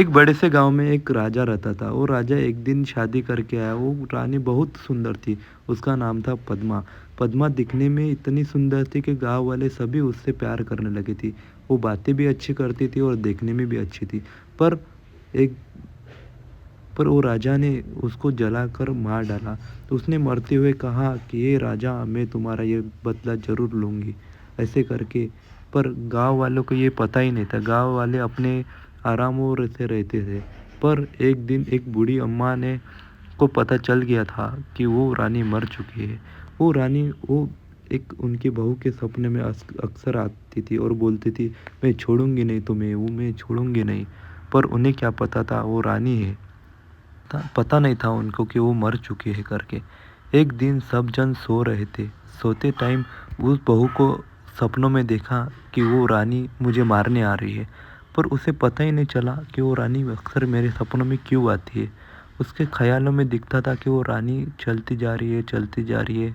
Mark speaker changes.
Speaker 1: एक बड़े से गाँव में एक राजा रहता था। वो राजा एक दिन शादी करके आया। वो रानी बहुत सुंदर थी। उसका नाम था पद्मा। पद्मा दिखने में इतनी सुंदर थी कि गाँव वाले सभी उससे प्यार करने लगी थी। वो बातें भी अच्छी करती थी और देखने में भी अच्छी थी। पर एक पर वो राजा ने उसको जलाकर मार डाला। तो उसने मरते हुए कहा कि ये राजा, मैं तुम्हारा ये बदला ज़रूर लूँगी, ऐसे करके। पर गाँव वालों को ये पता ही नहीं था। गाँव वाले अपने आराम और से रहते थे। पर एक दिन एक बूढ़ी अम्मा ने को पता चल गया था कि वो रानी मर चुकी है। वो एक उनकी बहू के सपने में अक्सर आती थी और बोलती थी, मैं छोड़ूंगी नहीं तुम्हें, वो मैं छोड़ूंगी नहीं। पर उन्हें क्या पता था वो रानी है। पता नहीं था उनको कि वो मर चुके हैं करके। एक दिन सब जन सो रहे थे। सोते टाइम उस बहू को सपनों में देखा कि वो रानी मुझे मारने आ रही है। पर उसे पता ही नहीं चला कि वो रानी अक्सर मेरे सपनों में क्यों आती है। उसके ख्यालों में दिखता था कि वो रानी चलती जा रही है, चलती जा रही है।